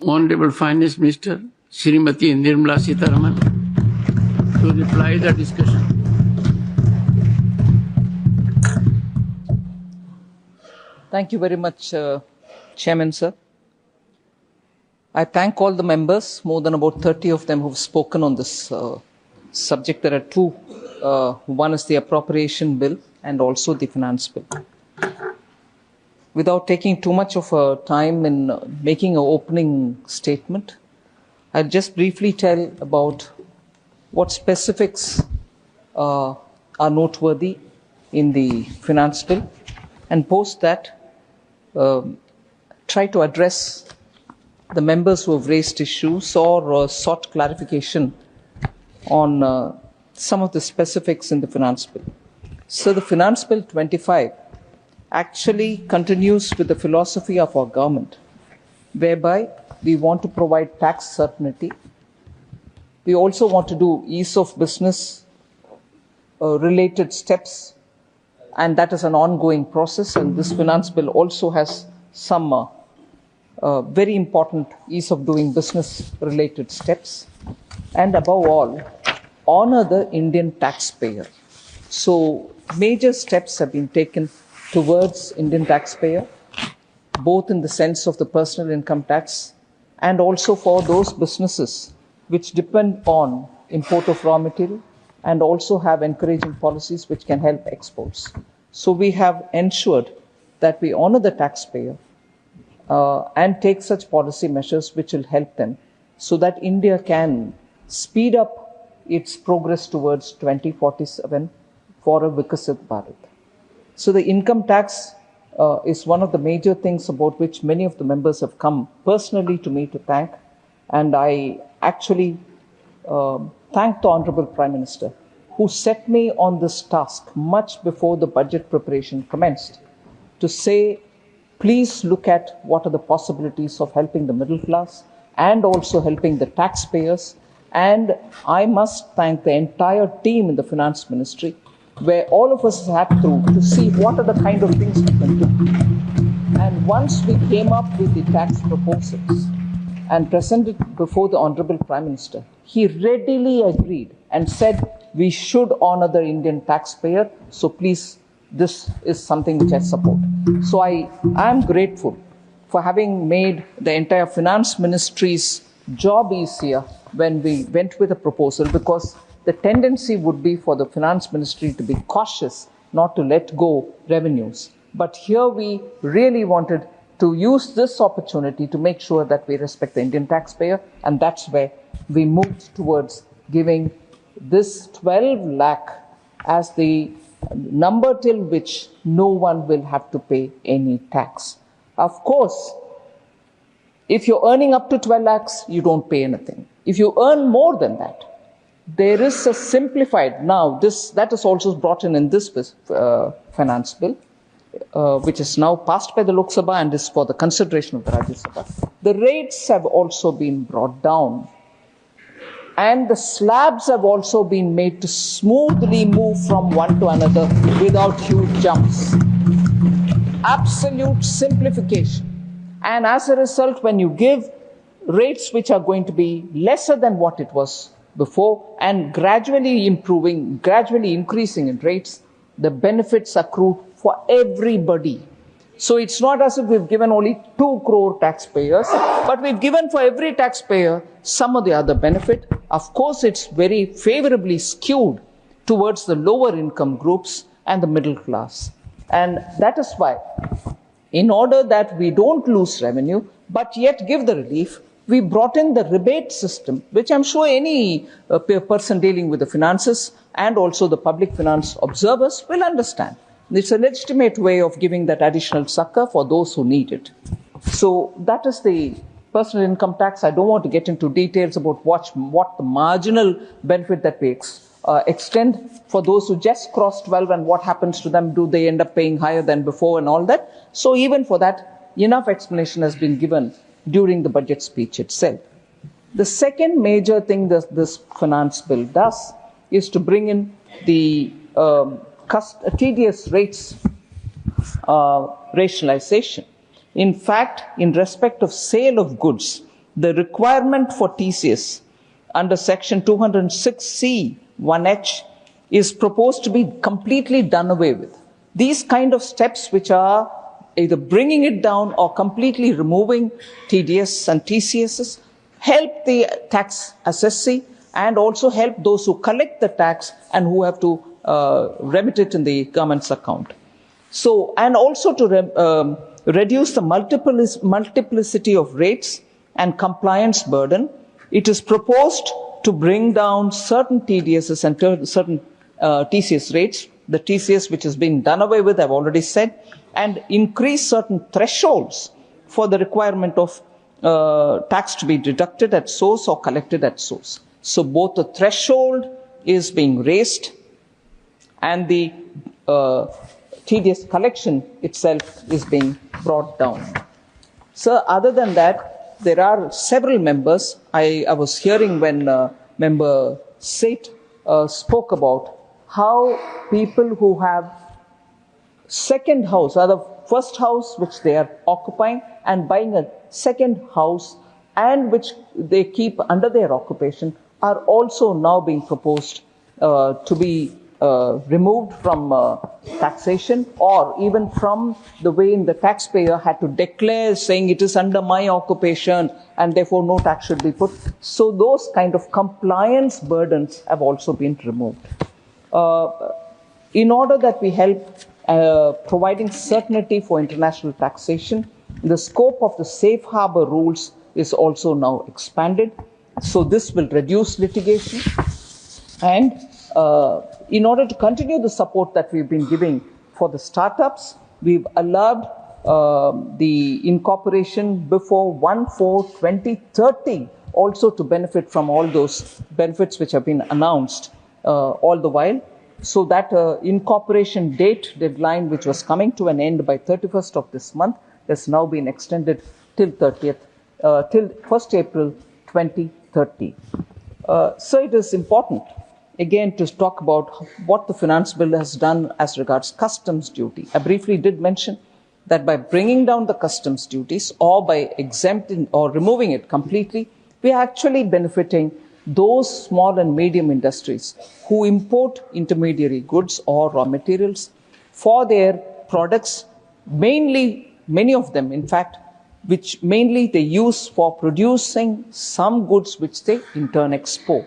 Honorable Finance Minister Srimati Nirmala Sithraraman to reply the discussion. Thank you very much, Chairman, sir. I thank all the members, more than about 30 of them who have spoken on this subject. There are two. One is the Appropriation Bill and also the Finance Bill. Without taking too much of time in making an opening statement, I'll just briefly tell about what specifics are noteworthy in the Finance Bill, and post that try to address the members who have raised issues or sought clarification on some of the specifics in the Finance Bill. So the Finance Bill 25 actually continues with the philosophy of our government, whereby we want to provide tax certainty. We also want to do ease of business related steps, and that is an ongoing process, and this Finance Bill also has some very important ease of doing business related steps, and above all, honor the Indian taxpayer. So major steps have been taken towards Indian taxpayer, both in the sense of the personal income tax and also for those businesses which depend on import of raw material and also have encouraging policies which can help exports. So we have ensured that we honor the taxpayer and take such policy measures which will help them so that India can speed up its progress towards 2047 for a Vikasit Bharat. So the income tax is one of the major things about which many of the members have come personally to me to thank, and I actually thank the Honorable Prime Minister who set me on this task much before the budget preparation commenced, to say, please look at what are the possibilities of helping the middle class and also helping the taxpayers. And I must thank the entire team in the Finance Ministry, where all of us had to see what are the kind of things we can do. And once we came up with the tax proposals and presented before the Honorable Prime Minister, he readily agreed and said we should honor the Indian taxpayer. So please, this is something which I support. So I am grateful for having made the entire Finance Ministry's job easier when we went with a proposal, because the tendency would be for the Finance Ministry to be cautious, not to let go revenues. But here we really wanted to use this opportunity to make sure that we respect the Indian taxpayer, and that's where we moved towards giving this 12 lakh as the number till which no one will have to pay any tax. Of course, if you're earning up to 12 lakhs, you don't pay anything. If you earn more than that, there is a simplified, now that is also brought in this Finance Bill, which is now passed by the Lok Sabah and is for the consideration of the Rajya Sabha. The rates have also been brought down, and the slabs have also been made to smoothly move from one to another without huge jumps. Absolute simplification. And as a result, when you give rates which are going to be lesser than what it was before and gradually improving, gradually increasing in rates, the benefits accrue for everybody. So it's not as if we've given only 2 crore taxpayers, but we've given for every taxpayer some of the other benefit. Of course, it's very favorably skewed towards the lower income groups and the middle class. And that is why, in order that we don't lose revenue, but yet give the relief, we brought in the rebate system, which I'm sure any person dealing with the finances and also the public finance observers will understand. It's a legitimate way of giving that additional succor for those who need it. So that is the personal income tax. I don't want to get into details about what the marginal benefit that we extend for those who just cross 12 and what happens to them. Do they end up paying higher than before and all that? So even for that, enough explanation has been given during the budget speech itself. The second major thing that this finance bill does is to bring in the TDS rates rationalization. In fact, in respect of sale of goods, the requirement for TCS under Section 206C 1H is proposed to be completely done away with. These kind of steps, which are either bringing it down or completely removing TDS and TCS, help the tax assessee and also help those who collect the tax and who have to remit it in the government's account. So, and also to reduce the multiplicity of rates and compliance burden, it is proposed to bring down certain TDSs and certain TCS rates, the TCS which has been done away with, I've already said, and increase certain thresholds for the requirement of tax to be deducted at source or collected at source. So both the threshold is being raised and the TDS collection itself is being brought down. So other than that, there are several members. I was hearing when Member Seth spoke about how people who have second house, or the first house which they are occupying, and buying a second house and which they keep under their occupation, are also now being proposed to be removed from taxation, or even from the way in the taxpayer had to declare saying it is under my occupation and therefore no tax should be put. So those kind of compliance burdens have also been removed. In order that we help providing certainty for international taxation, the scope of the safe harbor rules is also now expanded. So this will reduce litigation, and in order to continue the support that we've been giving for the startups, we've allowed the incorporation before 1/4/2030 also to benefit from all those benefits which have been announced all the while. So that incorporation date deadline, which was coming to an end by 31st of this month, has now been extended till 1st April 2030. So it is important, again, to talk about what the Finance Bill has done as regards customs duty. I briefly did mention that by bringing down the customs duties or by exempting or removing it completely, we are actually benefiting those small and medium industries who import intermediary goods or raw materials for their products, mainly, many of them, in fact, which mainly they use for producing some goods which they in turn export.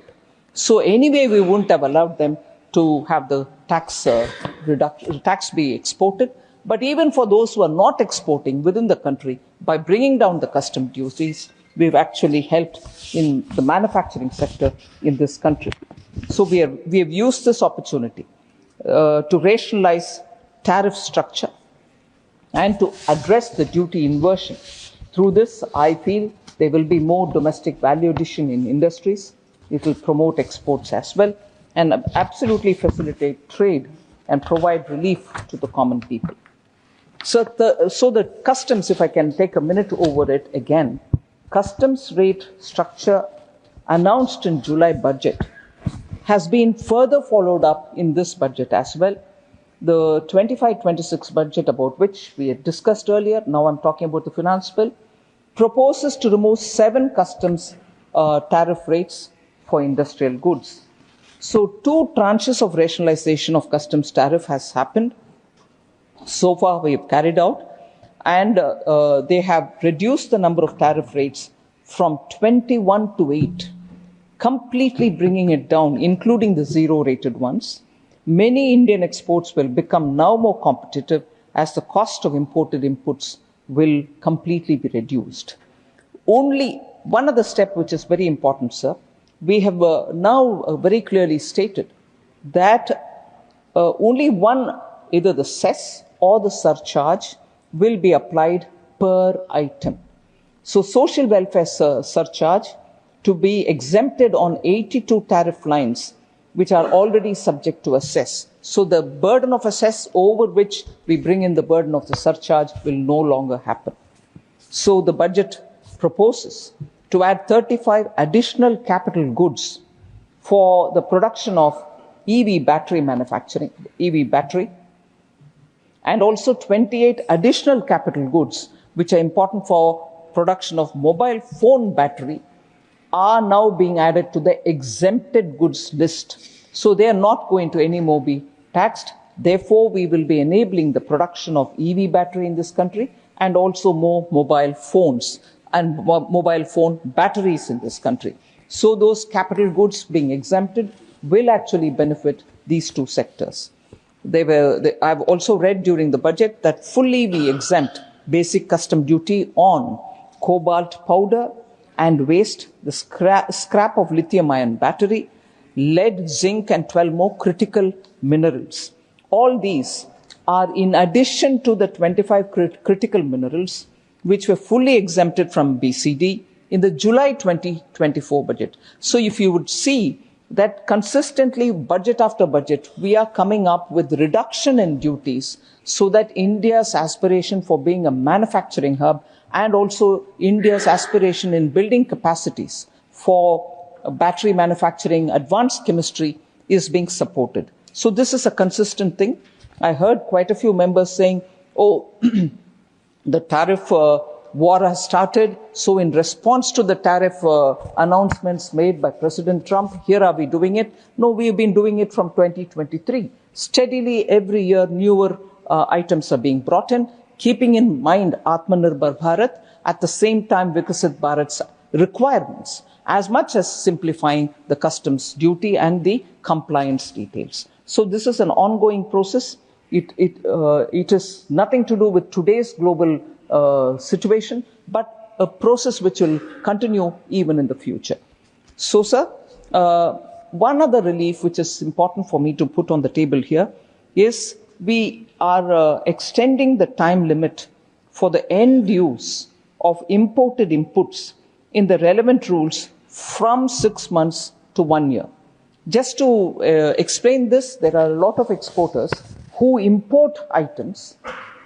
So anyway, we wouldn't have allowed them to have the tax be exported. But even for those who are not exporting within the country, by bringing down the custom duties, we've actually helped in the manufacturing sector in this country. So we have used this opportunity to rationalize tariff structure and to address the duty inversion. Through this, I feel there will be more domestic value addition in industries. It will promote exports as well and absolutely facilitate trade and provide relief to the common people. So the customs, if I can take a minute over it again, customs rate structure announced in July budget has been further followed up in this budget as well. The 25-26 budget, about which we had discussed earlier, now I'm talking about the Finance Bill, proposes to remove 7 customs tariff rates for industrial goods. So 2 tranches of rationalization of customs tariff has happened. So far we have carried out, and they have reduced the number of tariff rates from 21 to 8, completely bringing it down, including the zero-rated ones. Many Indian exports will become now more competitive as the cost of imported inputs will completely be reduced. Only one other step which is very important, sir. We have now very clearly stated that only one, either the cess or the surcharge, will be applied per item. So social welfare surcharge to be exempted on 82 tariff lines which are already subject to a cess. So the burden of a cess over which we bring in the burden of the surcharge will no longer happen. So the budget proposes to add 35 additional capital goods for the production of EV battery manufacturing, EV battery, and also 28 additional capital goods which are important for production of mobile phone battery are now being added to the exempted goods list. So they are not going to anymore be taxed. Therefore, we will be enabling the production of EV battery in this country and also more mobile phones and mobile phone batteries in this country. So those capital goods being exempted will actually benefit these two sectors. I've also read during the budget that fully we exempt basic custom duty on cobalt powder and waste, the scrap of lithium-ion battery, lead, zinc, and 12 more critical minerals. All these are in addition to the 25 critical minerals which were fully exempted from BCD in the July 2024 budget. So if you would see that consistently, budget after budget, we are coming up with reduction in duties so that India's aspiration for being a manufacturing hub and also India's aspiration in building capacities for battery manufacturing, advanced chemistry is being supported. So this is a consistent thing. I heard quite a few members saying, oh, the tariff war has started. So in response to the tariff announcements made by President Trump, here are we doing it? No, we've been doing it from 2023. Steadily, every year, newer items are being brought in, keeping in mind Atmanirbhar Bharat, at the same time Vikasit Bharat's requirements, as much as simplifying the customs duty and the compliance details. So this is an ongoing process. It is nothing to do with today's global situation, but a process which will continue even in the future. So, sir, one other relief which is important for me to put on the table here is we are extending the time limit for the end use of imported inputs in the relevant rules from 6 months to 1 year. Just to explain this, there are a lot of exporters who import items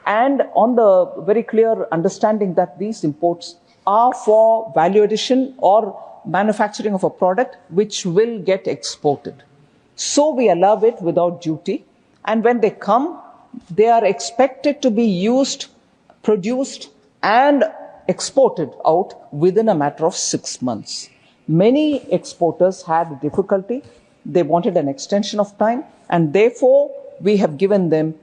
and on the very clear understanding that these imports are for value addition or manufacturing of a product which will get exported. So we allow it without duty, and when they come, they are expected to be used, produced and exported out within a matter of 6 months. Many exporters had difficulty. They wanted an extension of time, and therefore we have given them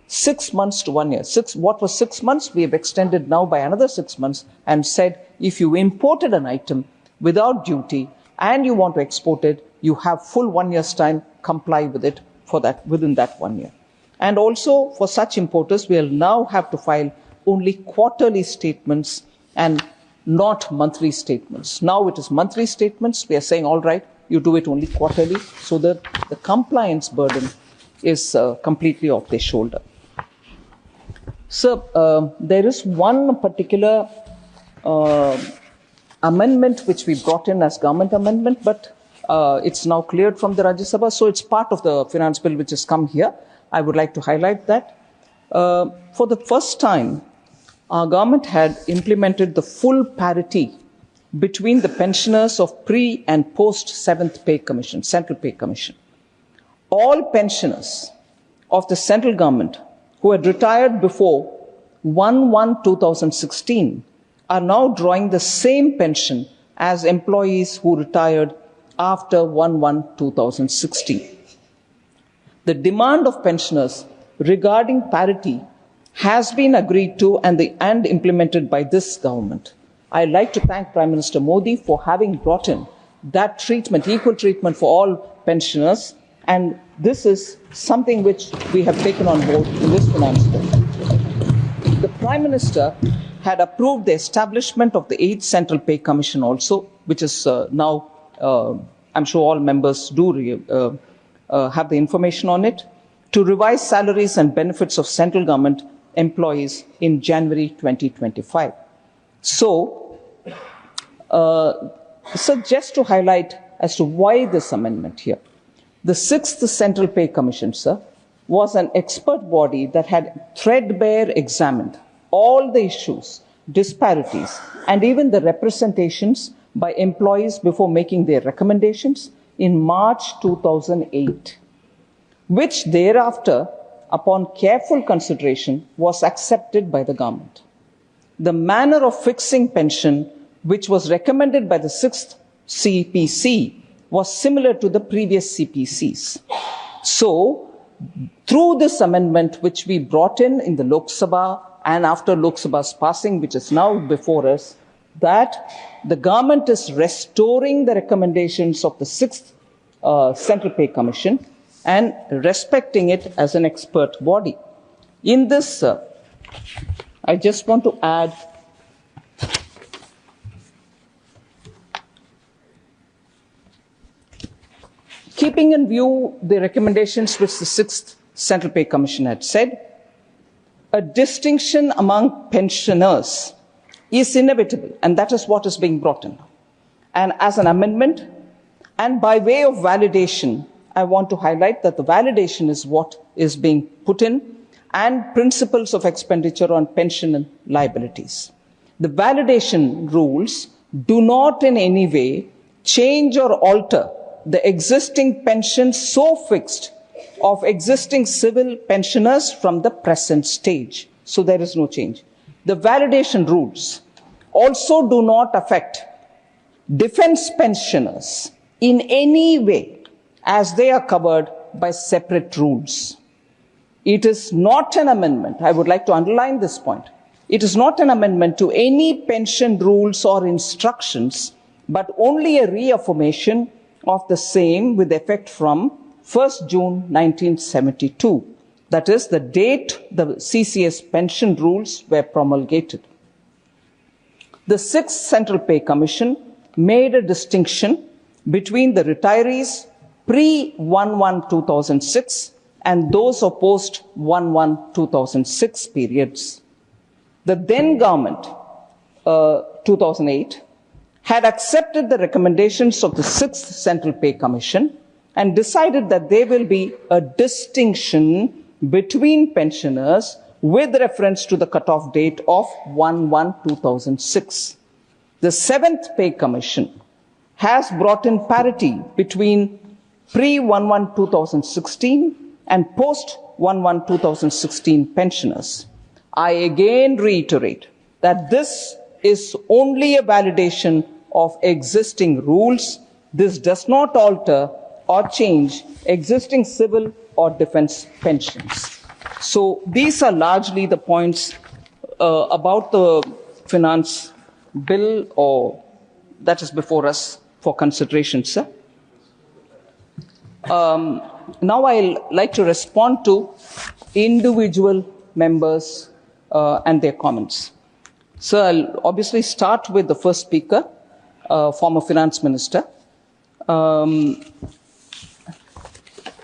6 months to 1 year. What was 6 months, we have extended now by another 6 months and said, if you imported an item without duty and you want to export it, you have full 1 year's time, comply with it for that, within that 1 year. And also for such importers, we'll now have to file only quarterly statements and not monthly statements. Now it is monthly statements. We are saying, all right, you do it only quarterly so that the compliance burden is completely off their shoulder. So there is one particular amendment which we brought in as government amendment, but it's now cleared from the Rajya Sabha. So it's part of the finance bill which has come here. I would like to highlight that. For the first time, our government had implemented the full parity between the pensioners of pre and post 7th Pay Commission, Central Pay Commission. All pensioners of the central government who had retired before 1/1/2016 are now drawing the same pension as employees who retired after 1/1/2016. The demand of pensioners regarding parity has been agreed to and implemented by this government. I'd like to thank Prime Minister Modi for having brought in that treatment, equal treatment for all pensioners, and this is something which we have taken on board in this finance bill. The Prime Minister had approved the establishment of the 8th Central Pay Commission also, which is now, I'm sure all members do have the information on it, to revise salaries and benefits of central government employees in January 2025. So just to highlight as to why this amendment here. The 6th Central Pay Commission, sir, was an expert body that had threadbare examined all the issues, disparities, and even the representations by employees before making their recommendations in March 2008, which thereafter, upon careful consideration, was accepted by the government. the manner of fixing pension, which was recommended by the 6th CPC, was similar to the previous CPCs. So, through this amendment, which we brought in the Lok Sabah and after Lok Sabah's passing, which is now before us, that the government is restoring the recommendations of the 6th Central Pay Commission and respecting it as an expert body. In this, I just want to add keeping in view the recommendations which the 6th Central Pay Commission had said, a distinction among pensioners is inevitable, and that is what is being brought in. And as an amendment, and by way of validation, I want to highlight that the validation is what is being put in, and principles of expenditure on pension and liabilities. The validation rules do not in any way change or alter the existing pension so fixed of existing civil pensioners from the present stage. So there is no change. The validation rules also do not affect defense pensioners in any way, as they are covered by separate rules. It is not an amendment. I would like to underline this point. It is not an amendment to any pension rules or instructions, but only a reaffirmation of the same with effect from 1st June 1972. That is the date the CCS pension rules were promulgated. The 6th Central Pay Commission made a distinction between the retirees pre-11-2006 and those of post-11-2006 periods. The then government, 2008, had accepted the recommendations of the 6th Central Pay Commission and decided that there will be a distinction between pensioners with reference to the cutoff date of 1/1/2006. The 7th Pay Commission has brought in parity between pre-11-2016 and post-11-2016 pensioners. I again reiterate that this is only a validation of existing rules. This does not alter or change existing civil or defense pensions. So these are largely the points about the finance bill or that is before us for consideration, sir. Now I'll like to respond to individual members and their comments. So I'll obviously start with the first speaker, former finance minister.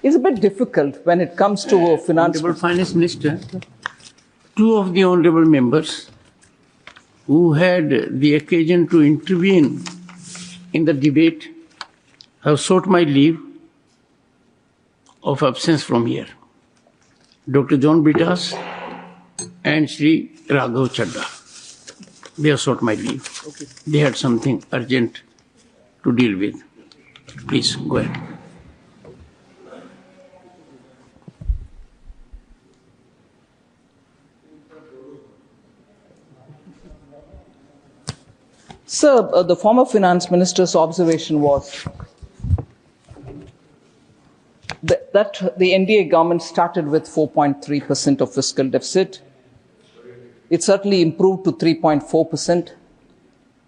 It's a bit difficult when it comes to a finance. Honorable Finance Minister, two of the honorable members who had the occasion to intervene in the debate have sought my leave of absence from here. Dr. John Britas and Sri Raghav Chadda. They have sought my leave. Okay. They had something urgent to deal with. Please, go ahead. Sir, the former finance minister's observation was that the NDA government started with 4.3% of fiscal deficit. It certainly improved to 3.4%,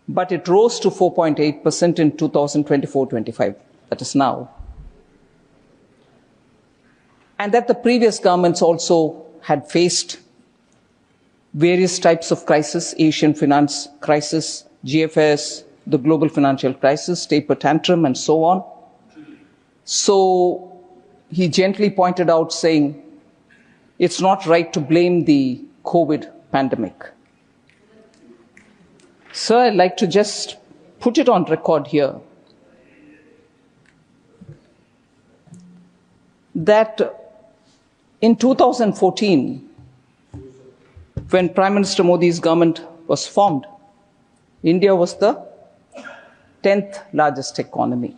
but it rose to 4.8% in 2024-25, that is now. And that the previous governments also had faced various types of crisis, Asian finance crisis, GFS, the global financial crisis, taper tantrum, and so on. So he gently pointed out, saying, it's not right to blame the COVID pandemic. Sir, I'd like to just put it on record here that in 2014, when Prime Minister Modi's government was formed, India was the 10th largest economy.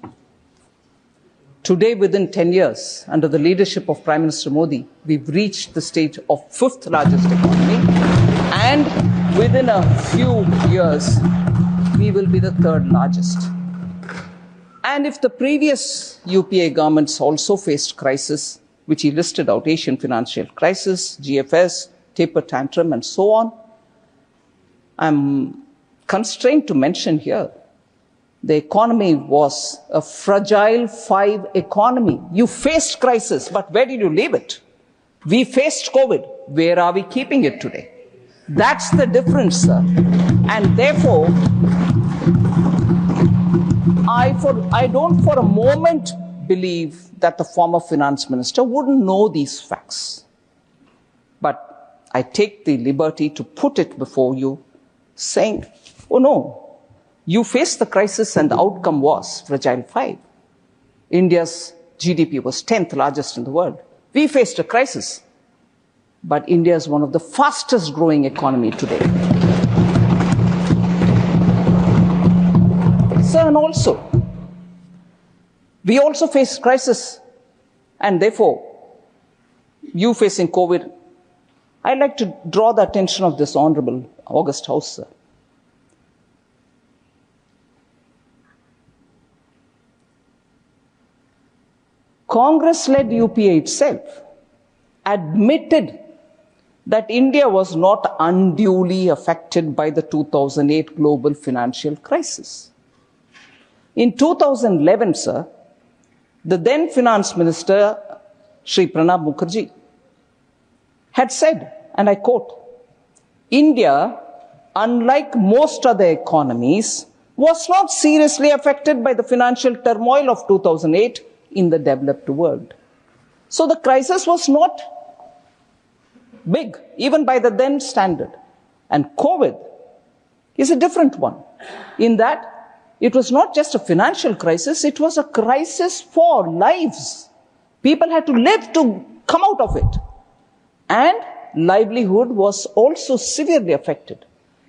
Today, within 10 years, under the leadership of Prime Minister Modi, we've reached the stage of 5th largest economy And within a few years, we will be the third largest. And if the previous UPA governments also faced crisis, which he listed out, Asian financial crisis, GFS, taper tantrum, and so on, I'm constrained to mention here, the economy was a fragile 5 economy. You faced crisis, but where did you leave it? We faced COVID. Where are we keeping it today? That's the difference, sir. And therefore, I don't for a moment believe that the former finance minister wouldn't know these facts. But I take the liberty to put it before you, saying, oh no, you faced the crisis and the outcome was fragile 5. India's GDP was 10th largest in the world. We faced a crisis, but India is one of the fastest growing economy today. Sir, and also, we also faced crisis, and therefore, you facing COVID, I'd like to draw the attention of this Honorable August House, sir. Congress-led UPA itself admitted that India was not unduly affected by the 2008 global financial crisis. In 2011, sir, the then finance minister, Shri Pranab Mukherjee, had said, and I quote, India, unlike most other economies, was not seriously affected by the financial turmoil of 2008 in the developed world. So the crisis was not big, even by the then standard. And COVID is a different one, in that it was not just a financial crisis, it was a crisis for lives. People had to live to come out of it. And livelihood was also severely affected.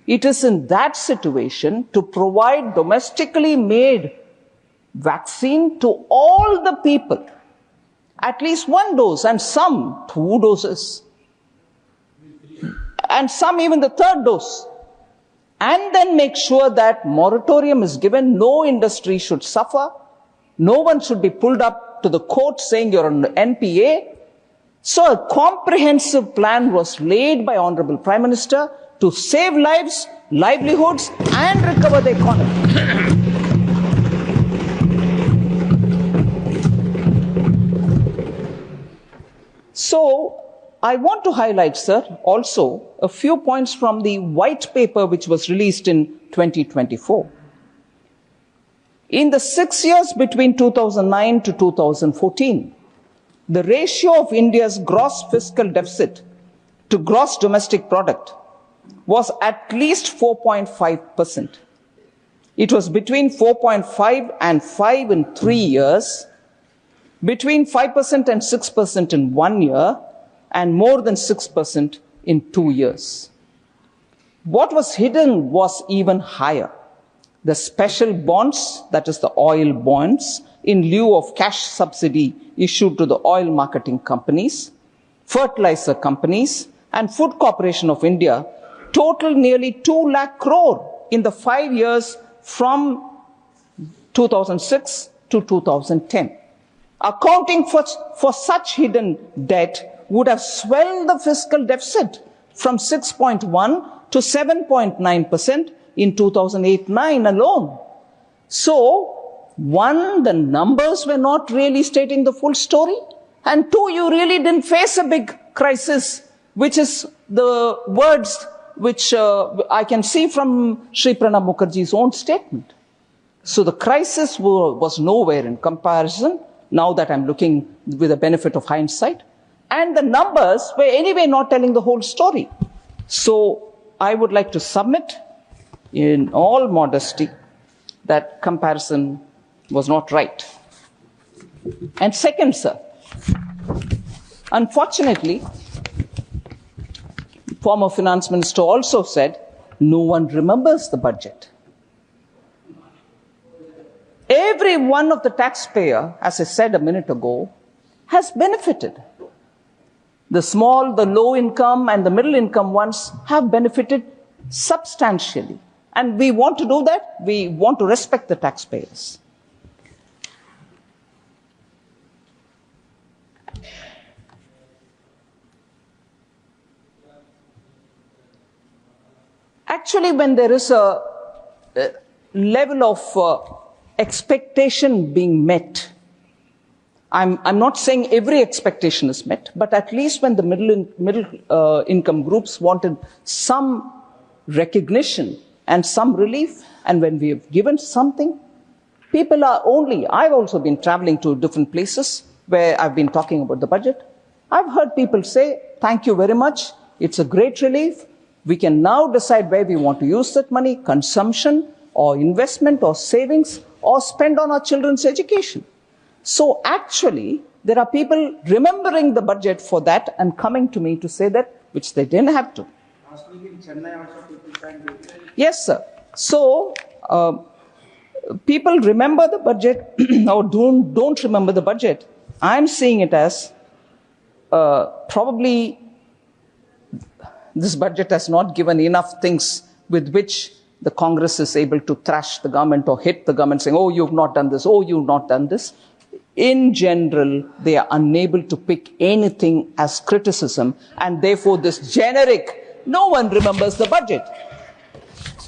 It is in that situation to provide domestically made vaccine to all the people, at least 1 dose, and some 2 doses, and some even the 3rd dose, and then make sure that moratorium is given, no industry should suffer, no one should be pulled up to the court saying you're an NPA. So a comprehensive plan was laid by Honorable Prime Minister to save lives, livelihoods, and recover the economy. So, I want to highlight, sir, also a few points from the white paper which was released in 2024. In the 6 years between 2009 to 2014, the ratio of India's gross fiscal deficit to gross domestic product was at least 4.5%. It was between 4.5 and 5 in 3 years, between 5% and 6% in 1 year, and more than 6% in 2 years. What was hidden was even higher. The special bonds, that is the oil bonds, in lieu of cash subsidy issued to the oil marketing companies, fertilizer companies, and Food Corporation of India, totaled nearly 2 lakh crore in the 5 years from 2006 to 2010. Accounting for such hidden debt would have swelled the fiscal deficit from 6.1 to 7.9% in 2008-9 alone. So, one, the numbers were not really stating the full story, and two, you really didn't face a big crisis, which is the words which I can see from Shri Pranab Mukherjee's own statement. So the crisis was nowhere in comparison, now that I'm looking with the benefit of hindsight, and the numbers were anyway not telling the whole story. So I would like to submit in all modesty that comparison was not right. And second, sir, unfortunately, former finance minister also said, no one remembers the budget. Every one of the taxpayer, as I said a minute ago, has benefited. The small, the low income and the middle income ones have benefited substantially. And we want to do that. We want to respect the taxpayers. Actually, when there is a level of expectation being met, I'm not saying every expectation is met, but at least when the middle income groups wanted some recognition and some relief, and when we have given something, people are I've also been traveling to different places where I've been talking about the budget. I've heard people say, thank you very much, it's a great relief. We can now decide where we want to use that money, consumption or investment or savings or spend on our children's education. So actually, there are people remembering the budget for that and coming to me to say that, which they didn't have to. Last week in Chennai also people signed it. Yes, sir. So, people remember the budget or don't remember the budget. I'm seeing it as probably this budget has not given enough things with which the Congress is able to thrash the government or hit the government saying, oh, you've not done this, oh, you've not done this. In general, they are unable to pick anything as criticism, and therefore this generic, no one remembers the budget.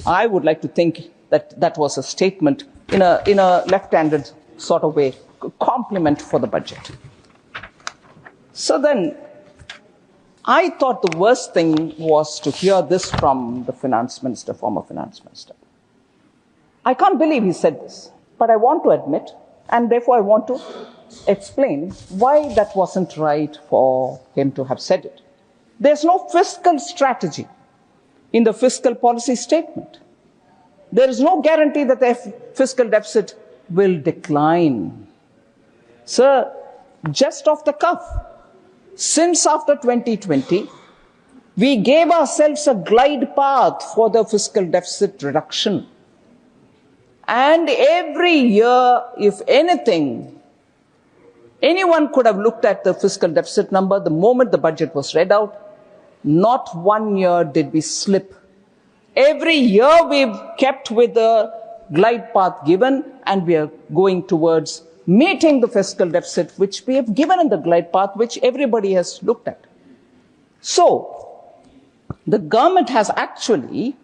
I would like to think that that was a statement in a left-handed sort of way, compliment for the budget. So then, I thought the worst thing was to hear this from the finance minister, former finance minister. I can't believe he said this, but I want to admit, and therefore I want to explain why that wasn't right for him to have said it. There's no fiscal strategy in the fiscal policy statement. There is no guarantee that the fiscal deficit will decline. Sir, just off the cuff, since after 2020, we gave ourselves a glide path for the fiscal deficit reduction. And every year, if anything, anyone could have looked at the fiscal deficit number the moment the budget was read out. Not 1 year did we slip. Every year we've kept with the glide path given, and we are going towards meeting the fiscal deficit which we have given in the glide path, which everybody has looked at. So, the government has actually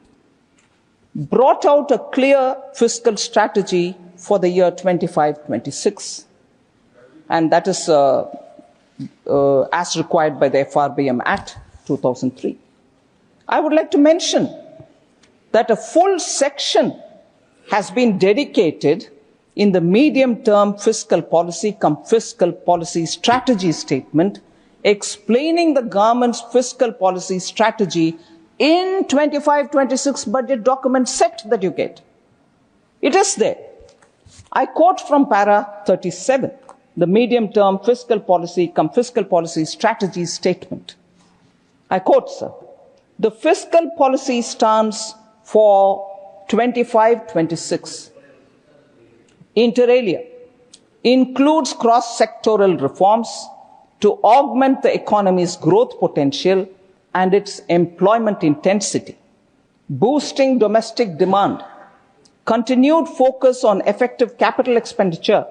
brought out a clear fiscal strategy for the year 25-26. And that is as required by the FRBM Act 2003. I would like to mention that a full section has been dedicated in the medium-term fiscal policy strategy statement, explaining the government's fiscal policy strategy in 25-26 budget document set that you get. It is there. I quote from para 37, the medium-term fiscal policy strategy statement. I quote, sir, the fiscal policy stance for 25-26 inter alia includes cross-sectoral reforms to augment the economy's growth potential and its employment intensity, boosting domestic demand, continued focus on effective capital expenditure,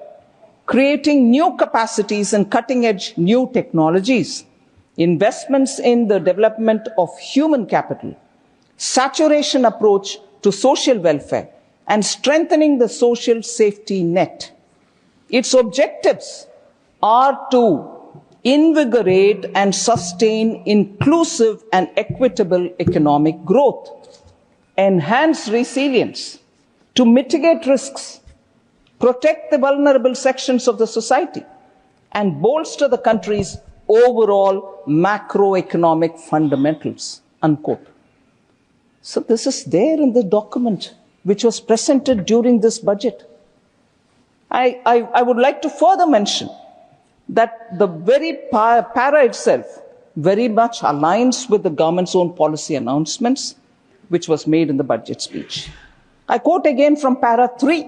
creating new capacities and cutting-edge new technologies, investments in the development of human capital, saturation approach to social welfare, and strengthening the social safety net. Its objectives are to invigorate and sustain inclusive and equitable economic growth, enhance resilience, to mitigate risks, protect the vulnerable sections of the society, and bolster the country's overall macroeconomic fundamentals, unquote. So this is there in the document which was presented during this budget. I would like to further mention that the very para itself very much aligns with the government's own policy announcements, which was made in the budget speech. I quote again from para 3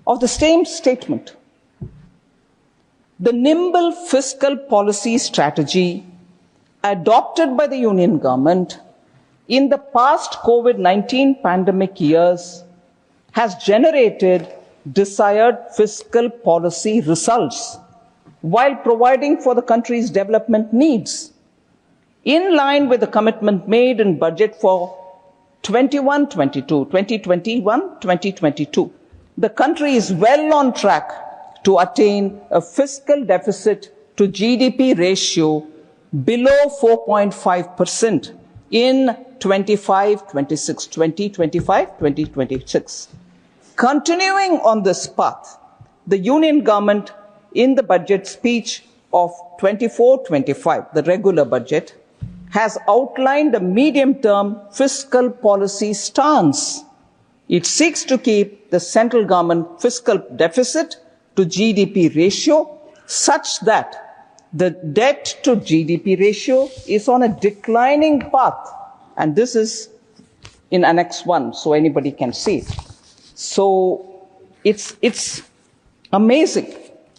of the same statement. The nimble fiscal policy strategy adopted by the Union government in the past COVID-19 pandemic years has generated desired fiscal policy results while providing for the country's development needs. In line with the commitment made in budget for 2021-22, the country is well on track to attain a fiscal deficit to GDP ratio below 4.5% in 2025-26. Continuing on this path, the Union government in the budget speech of 24-25, the regular budget, has outlined a medium-term fiscal policy stance. It seeks to keep the central government fiscal deficit to GDP ratio such that the debt to GDP ratio is on a declining path. And this is in Annex 1, so anybody can see it. So it's amazing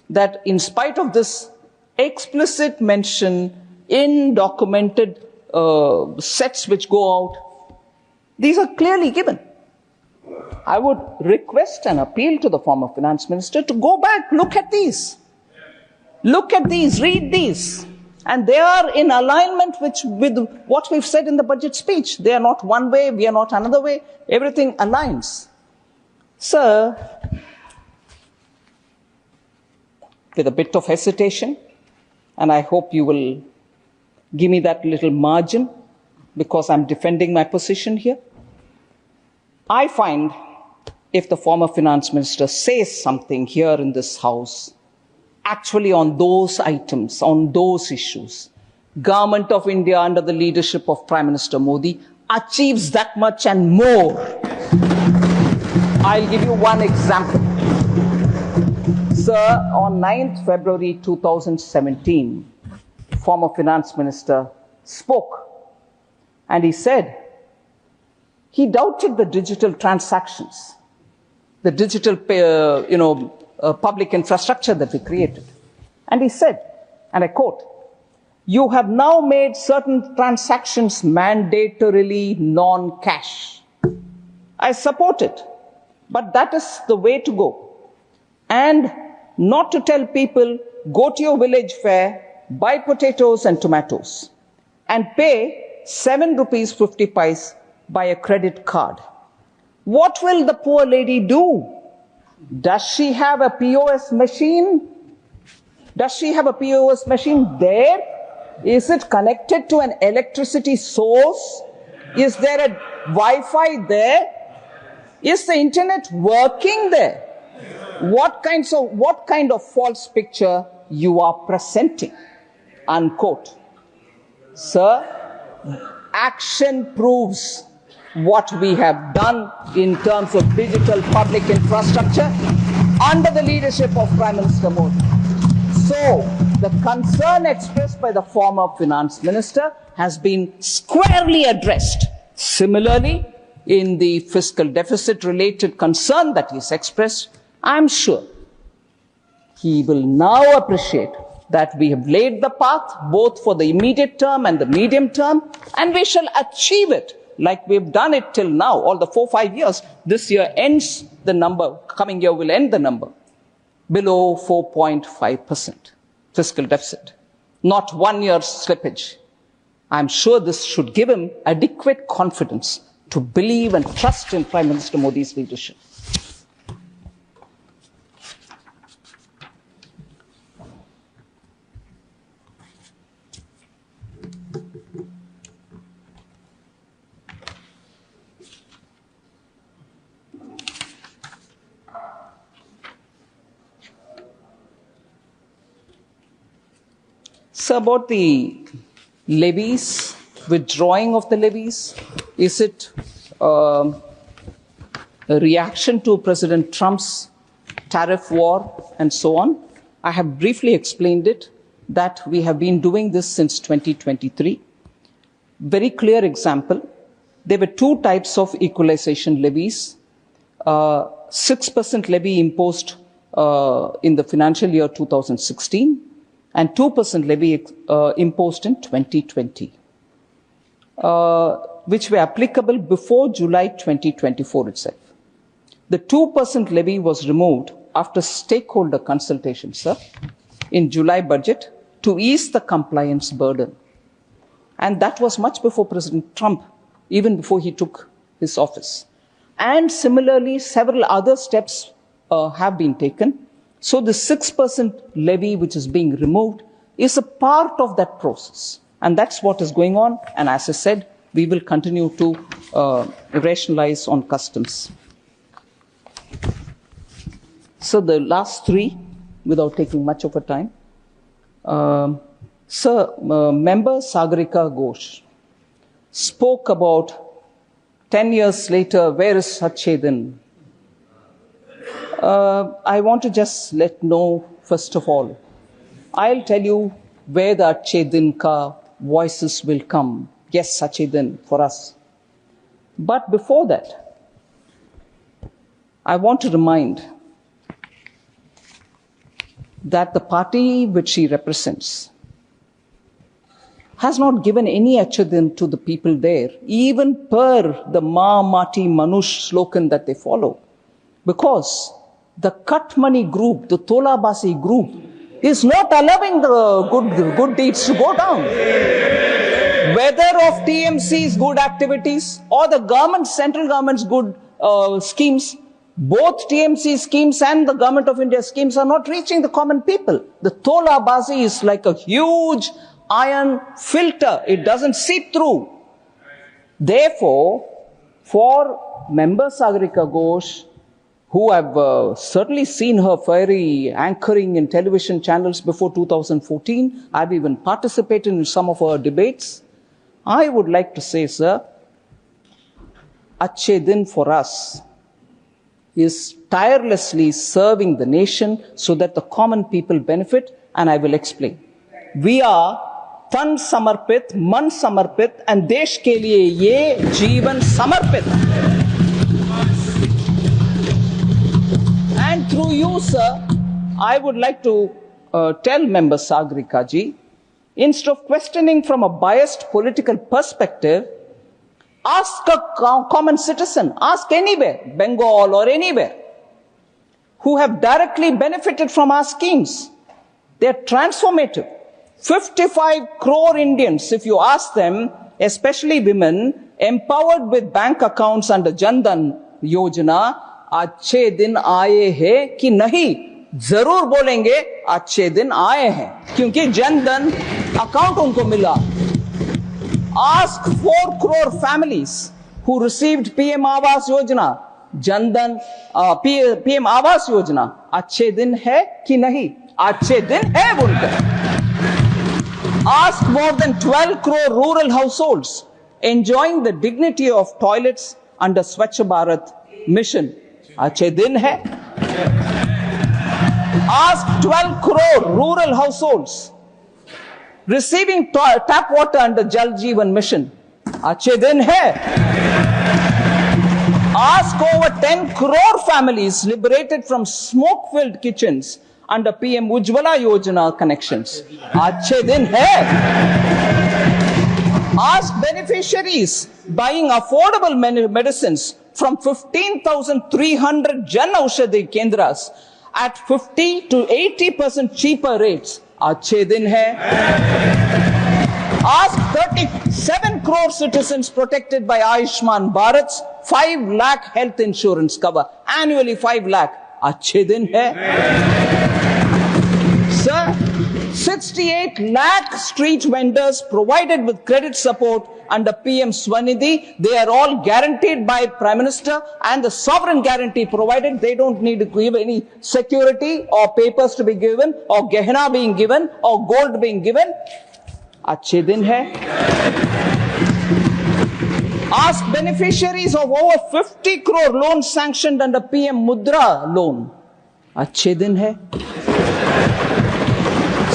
that in spite of this explicit mention in documented sets which go out, these are clearly given. I would request and appeal to the former finance minister to go back, look at these. Look at these, read these. And they are in alignment with what we've said in the budget speech. They are not one way, we are not another way. Everything aligns. Sir, with a bit of hesitation, and I hope you will give me that little margin because I'm defending my position here. I find if the former finance minister says something here in this house, actually on those items, on those issues, Government of India under the leadership of Prime Minister Modi achieves that much and more. I'll give you one example. Sir, on 9th February 2017, former finance minister spoke and he said he doubted the digital transactions, the digital public infrastructure that we created. And he said, and I quote, "You have now made certain transactions mandatorily non-cash. I support it, but that is the way to go. And not to tell people, go to your village fair, buy potatoes and tomatoes, and pay 7 rupees 50 paise by a credit card. What will the poor lady do? Does she have a POS machine? Does she have a POS machine there? Is it connected to an electricity source? Is there a Wi-Fi there? Is the internet working there? What kind of false picture you are presenting?" Unquote. Sir, action proves what we have done in terms of digital public infrastructure under the leadership of Prime Minister Modi. So, the concern expressed by the former finance minister has been squarely addressed. Similarly, in the fiscal deficit related concern that he's expressed, I'm sure he will now appreciate that we have laid the path both for the immediate term and the medium term, and we shall achieve it like we've done it till now, all the 4-5 years. This year ends the number, coming year will end the number, below 4.5% fiscal deficit. Not 1 year's slippage. I'm sure this should give him adequate confidence to believe and trust in Prime Minister Modi's leadership. So about the levies, withdrawing of the levies, is it a reaction to President Trump's tariff war and so on? I have briefly explained it, that we have been doing this since 2023. Very clear example. There were two types of equalization levies. 6% levy imposed in the financial year 2016, and 2% levy imposed in 2020, which were applicable before July 2024 itself. The 2% levy was removed after stakeholder consultation, sir, in July budget to ease the compliance burden. And that was much before President Trump, even before he took his office. And similarly, several other steps have been taken. So the 6% levy which is being removed is a part of that process. And that's what is going on. And as I said, we will continue to rationalize on customs. So the last three, without taking much of a time. Member Sagarika Ghosh spoke about 10 years later, where is Sachedin? I want to just know, first of all, I'll tell you where the Achedin ka voices will come. Yes, Sachedin for us. But before that, I want to remind that the party which she represents has not given any Achedin to the people there, even per the Ma Mati Manush slogan that they follow. Because the cut money group, the Tolabasi group, is not allowing the good deeds to go down. Whether of TMC's good activities or the government, central government's good schemes, both TMC schemes and the Government of India schemes are not reaching the common people. The Tolabasi is like a huge iron filter. It doesn't seep through. Therefore, for Member Sagarika Ghosh, who have certainly seen her fiery anchoring in television channels before 2014, I've even participated in some of her debates. I would like to say, sir, Achhe Din for us is tirelessly serving the nation so that the common people benefit, and I will explain. We are तन समर्पित, मन समर्पित, and देश के लिए ये जीवन समर्पित. And through you, sir, I would like to tell Member Sagarika ji, instead of questioning from a biased political perspective, ask a common citizen, ask anywhere, Bengal or anywhere, who have directly benefited from our schemes. They are transformative. 55 crore Indians, if you ask them, especially women, empowered with bank accounts under Jan Dhan Yojana, अच्छे दिन आए हैं कि नहीं, जरूर बोलेंगे अच्छे दिन आए हैं, क्योंकि जन धन अकाउंट उनको मिला. Ask 4 crore families who received PM Awas Yojana, Jan Dhan, PM Awas Yojana, अच्छे दिन है कि नहीं, अच्छे दिन है बोलकर. Ask more than 12 crore rural households enjoying the dignity of toilets under Swachh Bharat mission. अच्छे दिन है. Ask 12 crore rural households receiving tap water under Jal Jeevan mission. अच्छे दिन है. Ask over 10 crore families liberated from smoke-filled kitchens under PM Ujjwala Yojana connections. अच्छे दिन है. Ask beneficiaries buying affordable medicines from 15,300 Jan Aushadhi Kendras at 50 to 80% cheaper rates. अच्छे दिन है. Ask 37 crore citizens protected by Ayushman Bharat's 5 lakh health insurance cover. Annually 5 lakh. अच्छे दिन है. Sir, 68 lakh street vendors provided with credit support under PM Swanidhi. They are all guaranteed by Prime Minister, and the sovereign guarantee provided. They don't need to give any security or papers to be given or gehna being given or gold being given. Achhe din hai. Ask beneficiaries of over 50 crore loans sanctioned under PM Mudra loan. Achhe din hai.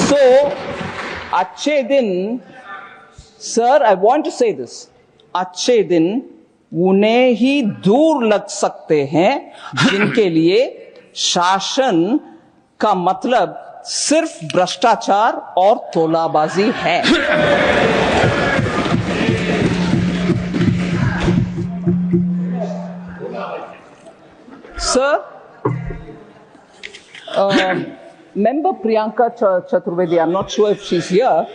So, अच्छे दिन, sir, I want to say this. अच्छे दिन उन्हें ही दूर लग सकते हैं जिनके लिए शासन का मतलब सिर्फ भ्रष्टाचार और तोलाबाजी है। Sir, Member Priyanka Chaturvedi, I'm not sure if she's here.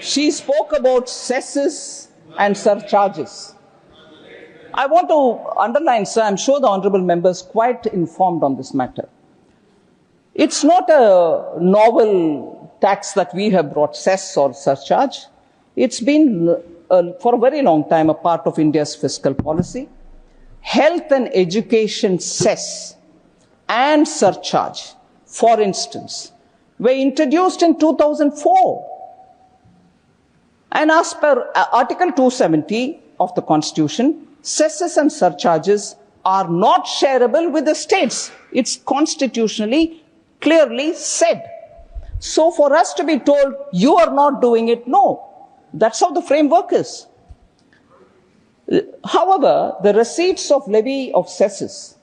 She spoke about cesses and surcharges. I want to underline, sir, I'm sure the honorable member is quite informed on this matter. It's not a novel tax that we have brought, cess or surcharge. It's been for a very long time a part of India's fiscal policy. Health and education cess and surcharge, for instance, were introduced in 2004. And as per Article 270 of the Constitution, cesses and surcharges are not shareable with the states. It's constitutionally clearly said. So for us to be told, you are not doing it, no. That's how the framework is. However, the receipts of levy of cesses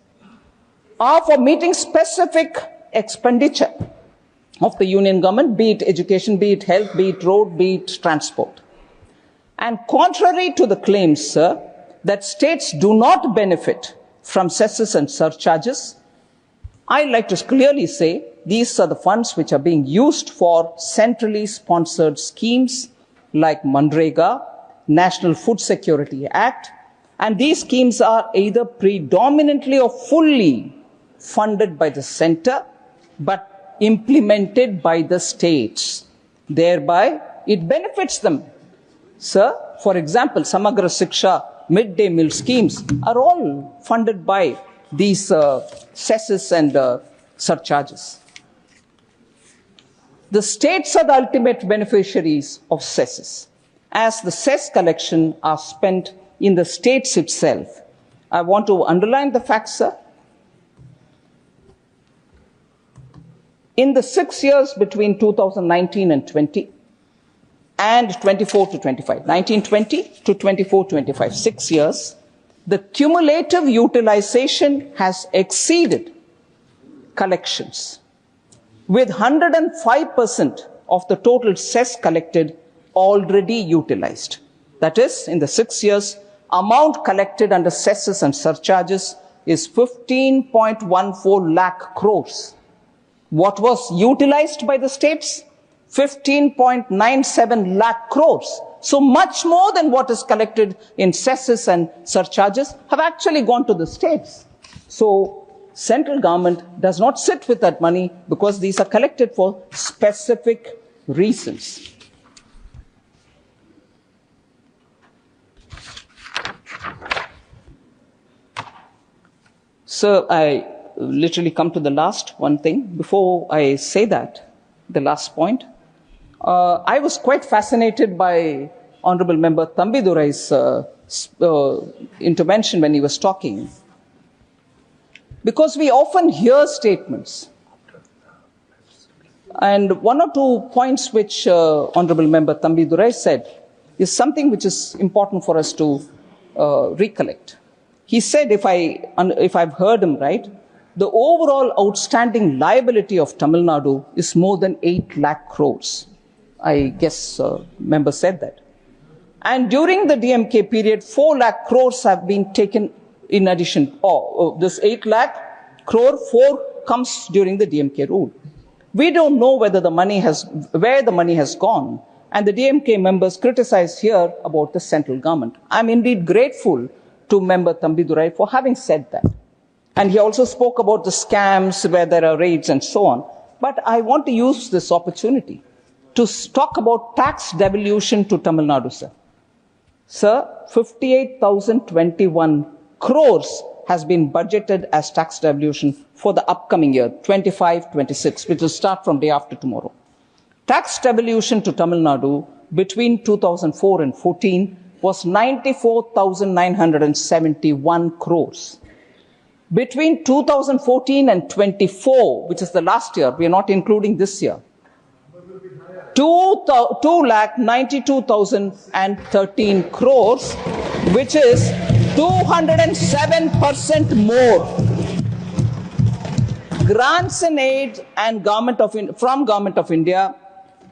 are for meeting specific expenditure of the union government, be it education, be it health, be it road, be it transport. And contrary to the claims, sir, that states do not benefit from cesses and surcharges, I'd like to clearly say these are the funds which are being used for centrally sponsored schemes like Manrega, National Food Security Act, and these schemes are either predominantly or fully funded by the center, but implemented by the states. Thereby, it benefits them. Sir, for example, Samagra Siksha midday meal schemes are all funded by these cesses and surcharges. The states are the ultimate beneficiaries of cesses, as the cess collection are spent in the states itself. I want to underline the fact, sir. In the 6 years between 2019 and 20, and 24 to 25, 1920 to 24-25, 6 years, the cumulative utilization has exceeded collections, with 105% of the total cess collected already utilized. That is, in the 6 years, amount collected under cesses and surcharges is 15.14 lakh crores. What was utilized by the states? 15.97 lakh crores. So much more than what is collected in cesses and surcharges have actually gone to the states. So central government does not sit with that money because these are collected for specific reasons. So I literally come to the last one thing. Before I say that, the last point, I was quite fascinated by Honorable Member Thambidurai's intervention when he was talking. Because we often hear statements. And one or two points which Honorable Member Thambidurai said is something which is important for us to recollect. He said, if I've heard him right, the overall outstanding liability of Tamil Nadu is more than 8 lakh crores. I guess member said that. And during the DMK period, 4 lakh crores have been taken in addition. This 8 lakh crore, 4 comes during the DMK rule. We don't know where the money has gone. And the DMK members criticize here about the central government. I'm indeed grateful to Member Thambidurai for having said that. And he also spoke about the scams where there are raids and so on. But I want to use this opportunity to talk about tax devolution to Tamil Nadu, sir. Sir, 58,021 crores has been budgeted as tax devolution for the upcoming year, 25-26, which will start from day after tomorrow. Tax devolution to Tamil Nadu between 2004 and 14 was 94,971 crores. Between 2014 and 24, which is the last year, we are not including this year, 2,92,013 crores, which is 207% more. grants and aid and from Government of India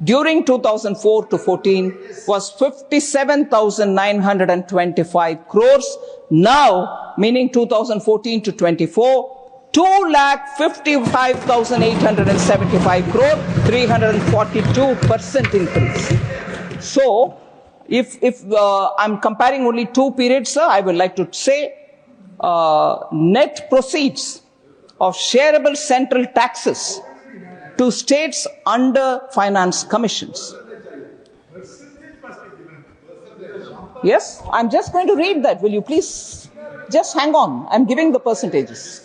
during 2004 to 14 was 57,925 crores. Now, meaning 2014 to 24, 2,55,875 crore, 342% increase. So, if I'm comparing only two periods, sir, I would like to say net proceeds of shareable central taxes to states under finance commissions. Yes, I'm just going to read that. Will you please just hang on? I'm giving the percentages.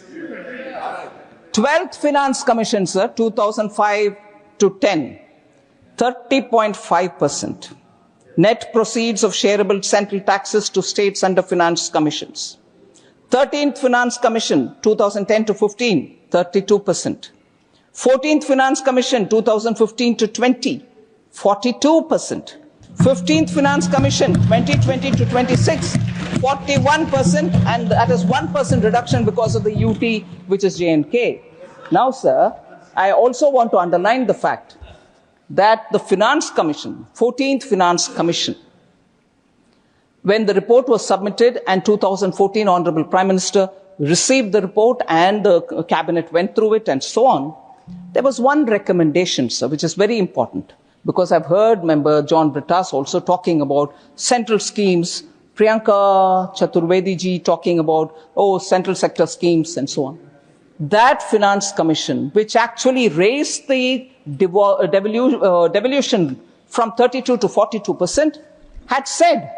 12th Finance Commission, sir, 2005 to 10, 30.5%. Net proceeds of shareable central taxes to states under finance commissions. 13th Finance Commission, 2010 to 15, 32%. 14th Finance Commission, 2015 to 20, 42%. 15th Finance Commission, 2020 to 26, 41%, and that is 1% reduction because of the UT, which is J&K. Now, sir, I also want to underline the fact that the Finance Commission, 14th Finance Commission, when the report was submitted and 2014 Honorable Prime Minister received the report and the Cabinet went through it and so on, there was one recommendation, sir, which is very important, because I've heard Member John Brittas also talking about central schemes, Priyanka Chaturvedi ji talking about, central sector schemes and so on. That Finance Commission, which actually raised the devolution from 32 to 42%, had said,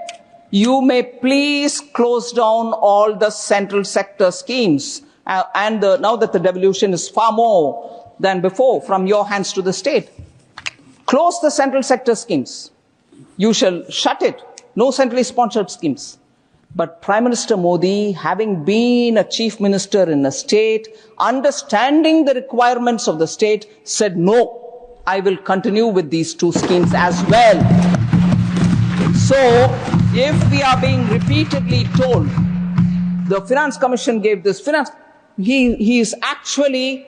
you may please close down all the central sector schemes. Now that the devolution is far more than before from your hands to the state, close the central sector schemes. You shall shut it. No centrally sponsored schemes. But Prime Minister Modi, having been a chief minister in a state, understanding the requirements of the state, said, no, I will continue with these two schemes as well. So, if we are being repeatedly told, the Finance Commission gave this he is actually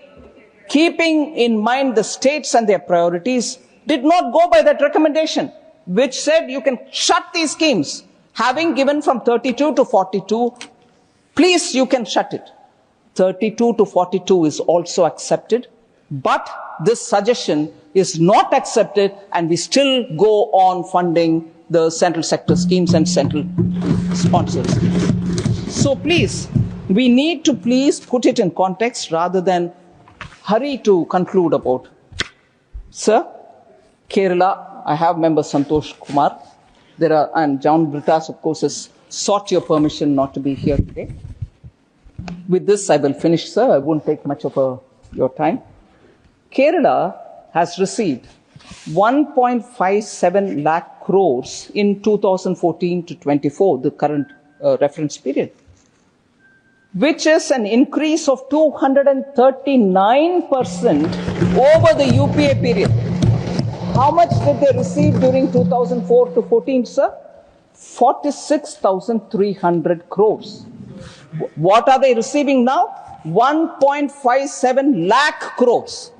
keeping in mind the states and their priorities, did not go by that recommendation, which said you can shut these schemes. Having given from 32 to 42, please, you can shut it. 32 to 42 is also accepted, but this suggestion is not accepted, and we still go on funding the central sector schemes and central sponsors. So please, we need to please put it in context rather than hurry to conclude about. Sir, Kerala, I have Member Santosh Kumar. And John Brittas, of course, has sought your permission not to be here today. With this, I will finish, sir. I won't take much of your time. Kerala has received 1.57 lakh crores in 2014 to 24, the current reference period, which is an increase of 239% over the UPA period. How much did they receive during 2004 to 14, sir? 46,300 crores. What are they receiving now? 1.57 lakh crores.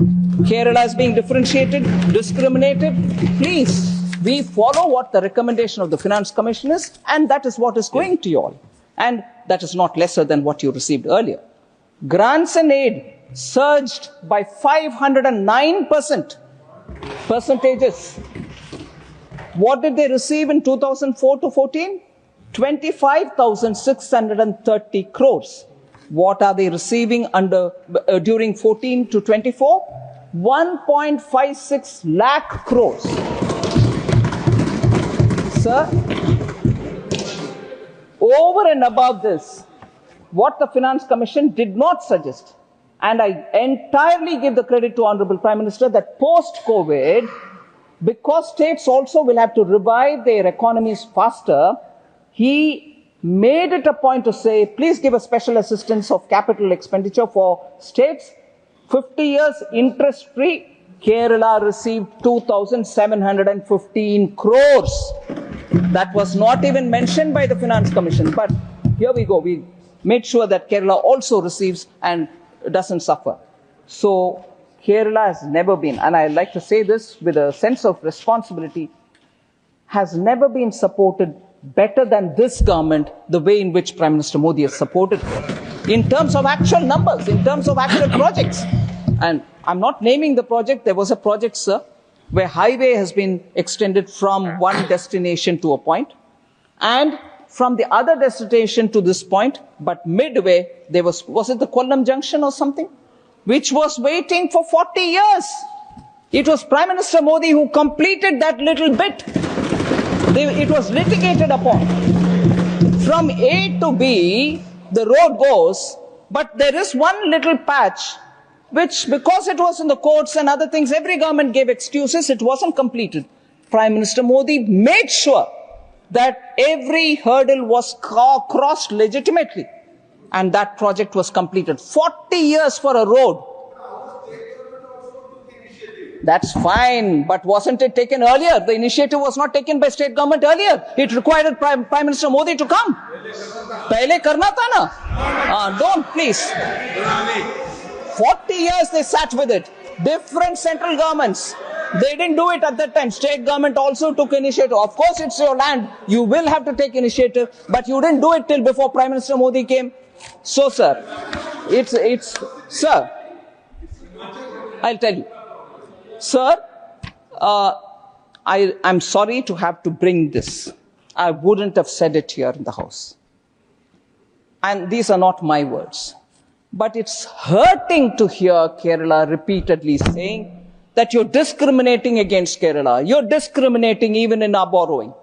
Kerala is being differentiated, discriminated. Please, we follow what the recommendation of the Finance Commission is, and that is what is going to you all. And that is not lesser than what you received earlier. Grants and aid surged by 509%. Percentages. What did they receive in 2004 to 14? 25,630 crores. What are they receiving during 14 to 24? 1.56 lakh crores. Sir, over and above this, what the Finance Commission did not suggest, and I entirely give the credit to Honorable Prime Minister, that post-COVID, because states also will have to revive their economies faster, he made it a point to say, please give a special assistance of capital expenditure for states. 50 years interest-free. Kerala received 2,715 crores. That was not even mentioned by the Finance Commission. But here we go. We made sure that Kerala also receives and doesn't suffer. So Kerala has never been, and I like to say this with a sense of responsibility, has never been supported better than this government, the way in which Prime Minister Modi has supported it. In terms of actual numbers, in terms of actual projects. And I'm not naming the project. There was a project, sir, where highway has been extended from one destination to a point, and from the other destination to this point, but midway, there was it the Kollam Junction or something, which was waiting for 40 years. It was Prime Minister Modi who completed that little bit. It was litigated upon. From A to B, the road goes, but there is one little patch which, because it was in the courts and other things, every government gave excuses, it wasn't completed. Prime Minister Modi made sure that every hurdle was crossed legitimately, and that project was completed. 40 years for a road. That's fine, but wasn't it taken earlier? The initiative was not taken by state government earlier. It required Prime Minister Modi to come. Pehle karna tha na? Don't, please. 40 years they sat with it. Different central governments. They didn't do it at that time. State government also took initiative. Of course, it's your land. You will have to take initiative, but you didn't do it till before Prime Minister Modi came. So, sir, sir, I'll tell you. Sir, I'm sorry to have to bring this. I wouldn't have said it here in the House. And these are not my words. But it's hurting to hear Kerala repeatedly saying that you're discriminating against Kerala. You're discriminating even in our borrowing.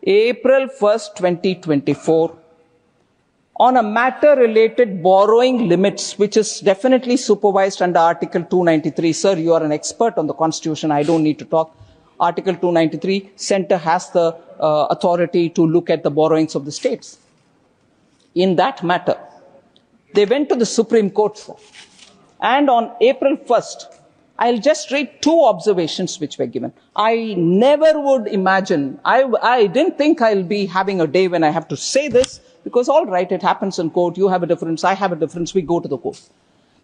April 1st, 2024, on a matter related borrowing limits, which is definitely supervised under Article 293. Sir, you are an expert on the Constitution. I don't need to talk. Article 293, Centre has the authority to look at the borrowings of the states. In that matter, they went to the Supreme Court, sir. And on April 1st, I'll just read two observations which were given. I never would imagine, I didn't think I'll be having a day when I have to say this, because all right, it happens in court, you have a difference, I have a difference, we go to the court.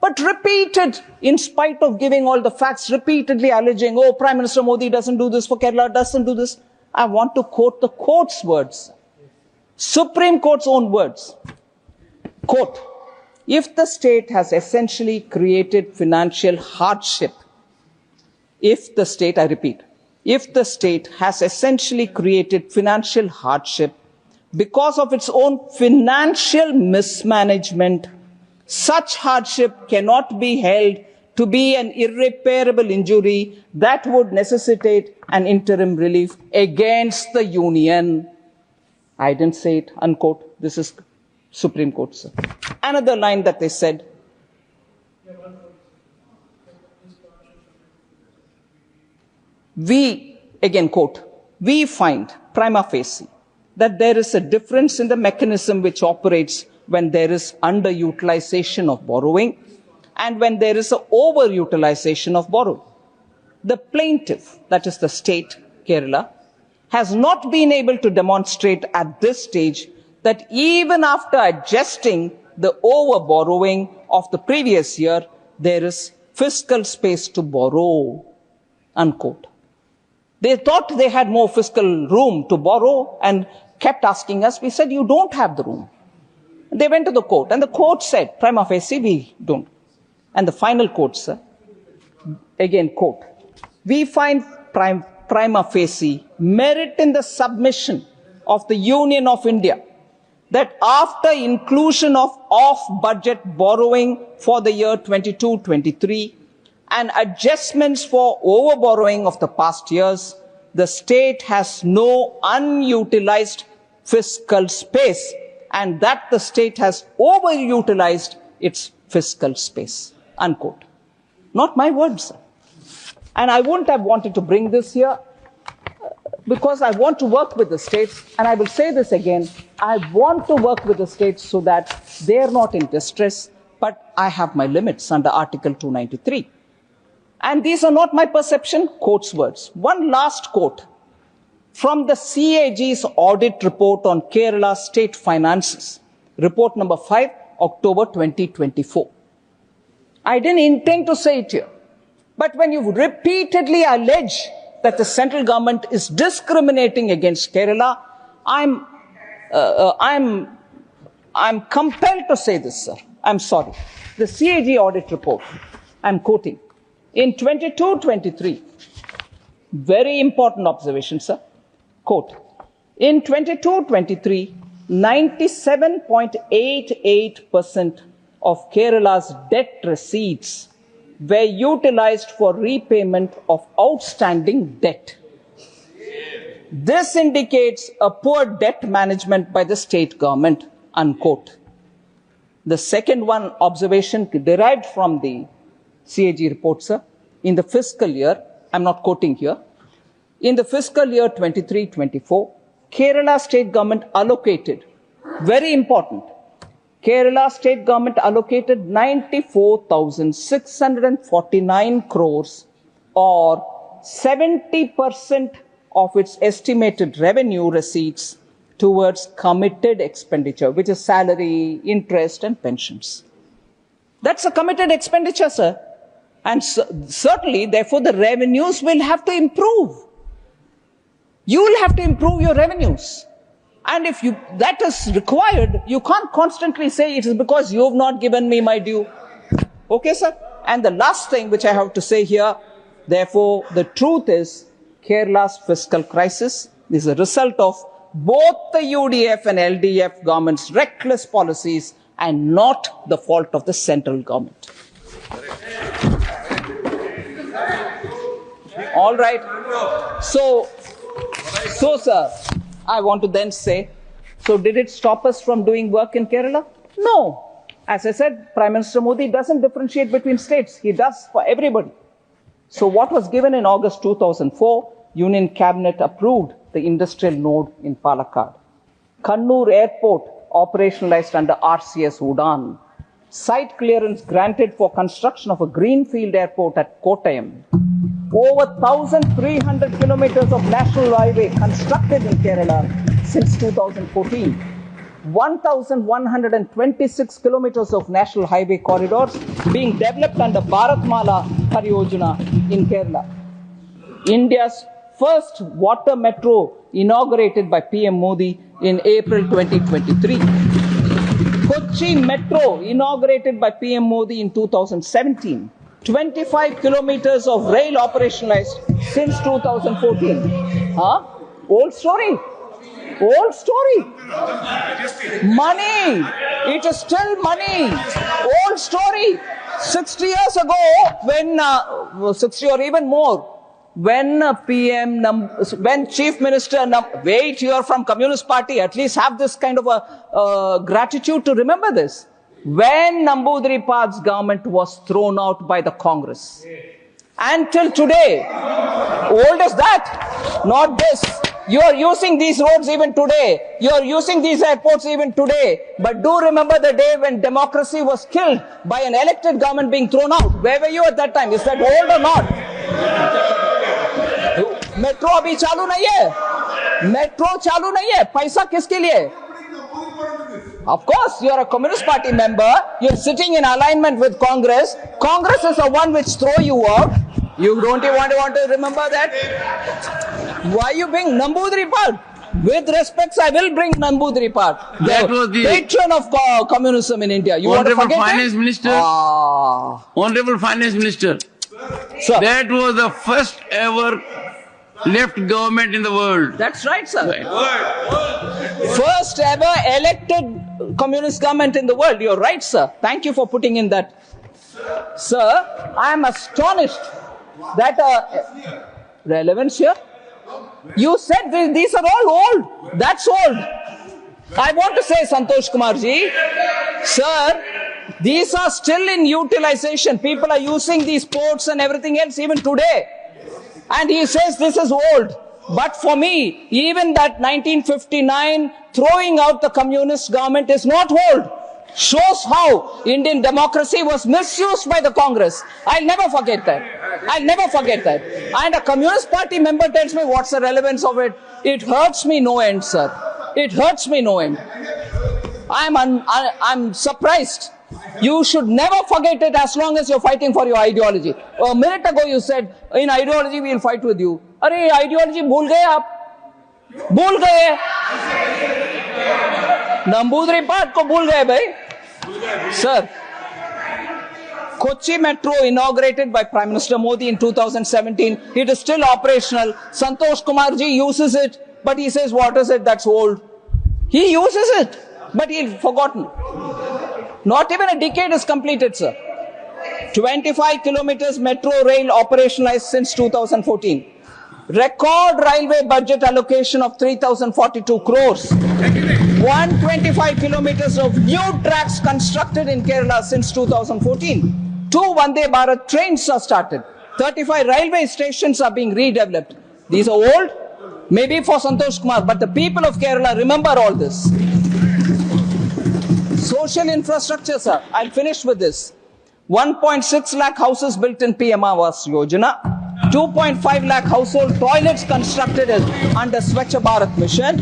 But repeated, in spite of giving all the facts, repeatedly alleging, oh, Prime Minister Modi doesn't do this for Kerala, doesn't do this. I want to quote the court's words. Supreme Court's own words. Quote, if the state has essentially created financial hardship, if the state, I repeat, if the state has essentially created financial hardship because of its own financial mismanagement, such hardship cannot be held to be an irreparable injury that would necessitate an interim relief against the union. I didn't say it, unquote. This is Supreme Court, sir. Another line that they said, we, again quote, we find prima facie that there is a difference in the mechanism which operates when there is underutilization of borrowing and when there is an overutilization of borrowing. The plaintiff, that is the state, Kerala, has not been able to demonstrate at this stage that even after adjusting the over-borrowing of the previous year, there is fiscal space to borrow, unquote. They thought they had more fiscal room to borrow and kept asking us. We said, you don't have the room. They went to the court, and the court said, prima facie, we don't. And the final quote, sir, again quote, we find prima facie merit in the submission of the Union of India that after inclusion of off-budget borrowing for the year 22-23 and adjustments for over-borrowing of the past years, the state has no unutilized fiscal space, and that the state has overutilized its fiscal space, unquote. Not my words, sir. And I wouldn't have wanted to bring this here because I want to work with the states, and I will say this again, I want to work with the states so that they're not in distress, but I have my limits under Article 293. And these are not my perception, court's words. One last quote from the CAG's audit report on Kerala state finances, report number 5, October 2024. I didn't intend to say it here. But when you repeatedly allege that the central government is discriminating against Kerala, I'm compelled to say this, sir. I'm sorry. The CAG audit report, I'm quoting, in 22-23, very important observation, sir. Quote, in 22-23, 97.88% of Kerala's debt receipts were utilized for repayment of outstanding debt. This indicates a poor debt management by the state government, unquote. The second one observation derived from the CAG report, sir, in the fiscal year, I'm not quoting here, in the fiscal year 23-24, Kerala state government allocated, very important, Kerala state government allocated 94,649 crores or 70% of its estimated revenue receipts towards committed expenditure, which is salary, interest, and pensions. That's a committed expenditure, sir. And certainly, therefore, the revenues will have to improve. You will have to improve your revenues. And if that is required, you can't constantly say it is because you have not given me my due. Okay, sir? And the last thing which I have to say here, therefore, the truth is Kerala's fiscal crisis is a result of both the UDF and LDF government's reckless policies and not the fault of the central government. All right. So, sir, I want to then say, so did it stop us from doing work in Kerala? No. As I said, Prime Minister Modi doesn't differentiate between states. He does for everybody. So what was given in August 2004, Union Cabinet approved the industrial node in Palakkad. Kannur Airport operationalized under RCS Udan. Site clearance granted for construction of a greenfield airport at Kottayam. Over 1,300 kilometers of national highway constructed in Kerala since 2014. 1,126 kilometers of national highway corridors being developed under Bharatmala Pariyojana in Kerala. India's first water metro inaugurated by PM Modi in April 2023. Kochi Metro inaugurated by PM Modi in 2017. 25 kilometers of rail operationalized since 2014. Huh? Old story. Old story. Money. It is still money. Old story. 60 years ago, when 60 or even more, when when Chief Minister, wait, you are from Communist Party, at least have this kind of a gratitude to remember this. When Namboodiripal's government was thrown out by the Congress. Until today, old as that, not this. You are using these roads even today. You are using these airports even today. But do remember the day when democracy was killed by an elected government being thrown out. Where were you at that time? Is that old or not? Metro abhi chalu nahi hai. Metro chalu nahi hai. Paisa kiske liye? Of course, you are a Communist Party member. You are sitting in alignment with Congress. Congress is the one which throw you out. You don't even want to remember that? Why you bring Namboodiripal? With respects, I will bring Namboodiripal. That was the patron of communism in India. You Honorable want to forget Finance it? Minister. Honorable Finance Minister. Sir. That was the first ever left government in the world. That's right, sir. Right. First ever elected communist government in the world. You're right, sir. Thank you for putting in that. Sir, I am astonished that relevance here. You said these are all old. That's old. I want to say, Santosh Kumar ji, sir, these are still in utilization. People are using these ports and everything else even today. And he says this is old. But for me, even that 1959 throwing out the communist government is not old. Shows how Indian democracy was misused by the Congress. I'll never forget that. I'll never forget that. And a Communist Party member tells me what's the relevance of it. It hurts me no end, sir. It hurts me no end. I'm surprised You should never forget it as long as you're fighting for your ideology. A minute ago you said, in ideology we'll fight with you. Arey, ideology भूल गए आप? भूल गए? नंबूदरी पाठ को भूल गए भाई? Sir, Kochi Metro inaugurated by Prime Minister Modi in 2017. It is still operational. Santosh Kumarji uses it, but he says, what is it? That's old. He uses it, but he's forgotten. Not even a decade is completed, sir. 25 kilometers metro rail operationalized since 2014. Record railway budget allocation of 3,042 crores. 125 kilometers of new tracks constructed in Kerala since 2014. 2 Vande Bharat trains are started. 35 railway stations are being redeveloped. These are old, maybe for Santosh Kumar, but the people of Kerala remember all this. Social infrastructure, sir. I'll finish with this. 1.6 lakh houses built in PM Awas Yojana. 2.5 lakh household toilets constructed under Swachh Bharat Mission.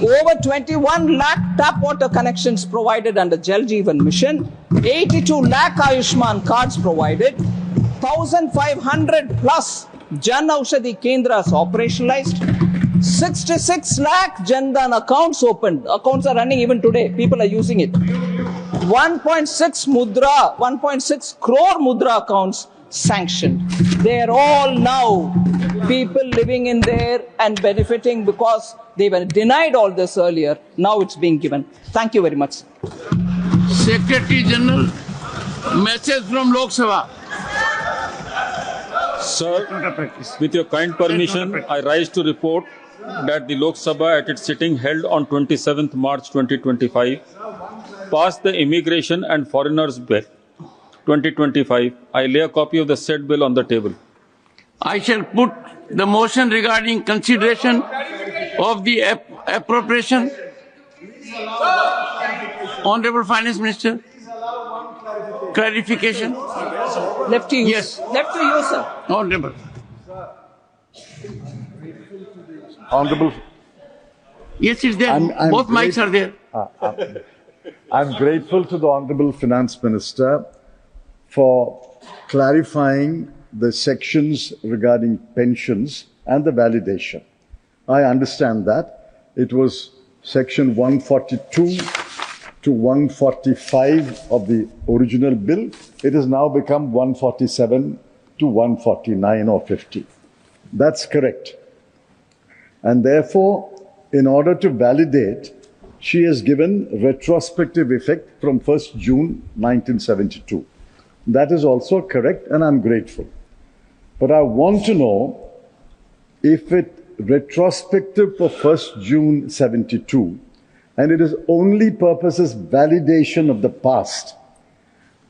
Over 21 lakh tap water connections provided under Jal Jeevan Mission. 82 lakh Ayushman cards provided. 1,500 plus Jan Aushadhi Kendras operationalized. 66 lakh Jandan accounts opened. Accounts are running even today. People are using it. 1.6 crore mudra accounts sanctioned. They are all now people living in there and benefiting because they were denied all this earlier. Now it's being given. Thank you very much. Secretary General, message from Lok Sabah. Sir, with your kind permission, I rise to report that the Lok Sabah at its sitting held on 27th March 2025 passed the Immigration and Foreigners Bill 2025. I lay a copy of the said bill on the table. I shall put the motion regarding consideration of the appropriation. Honorable Finance Minister, clarification. Left to you. Yes. Left to you, sir. Honorable. Honorable, Yes, it's there. I'm Both mics are there. I'm grateful to the Honorable Finance Minister for clarifying the sections regarding pensions and the validation. I understand that. It was section 142 to 145 of the original bill. It has now become 147 to 149 or 50. That's correct. And therefore, in order to validate, she has given retrospective effect from 1st June 1972. That is also correct, and I'm grateful. But I want to know if it retrospective for 1st June 72, and it is only purposes validation of the past,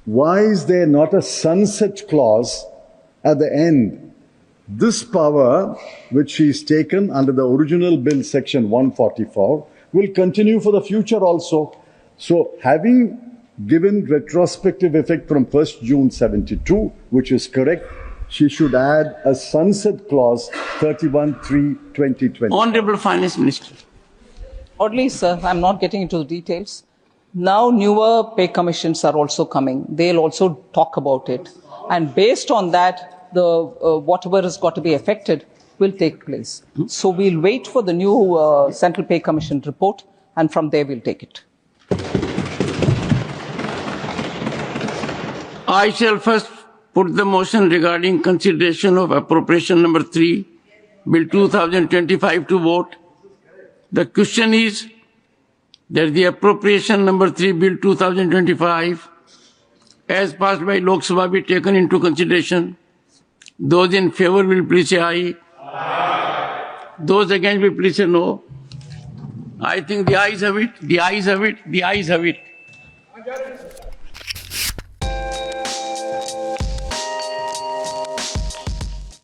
why is there not a sunset clause at the end? This power, which she is taken under the original bill, section 144, will continue for the future also. So having given retrospective effect from 1st June 72, which is correct, she should add a sunset clause 31/3/2020. Honorable Finance Minister. Oddly, sir, I'm not getting into the details. Now newer pay commissions are also coming. They'll also talk about it. And based on that, the whatever has got to be affected will take place. So we'll wait for the new Central Pay Commission report, and from there we'll take it. I shall first put the motion regarding consideration of appropriation number 3, Bill 2025 to vote. The question is that the appropriation number 3, Bill 2025, as passed by Lok Sabha, be taken into consideration. Those in favor will please say aye. Those against will please say no. I think the ayes have it, the ayes have it, the ayes have it.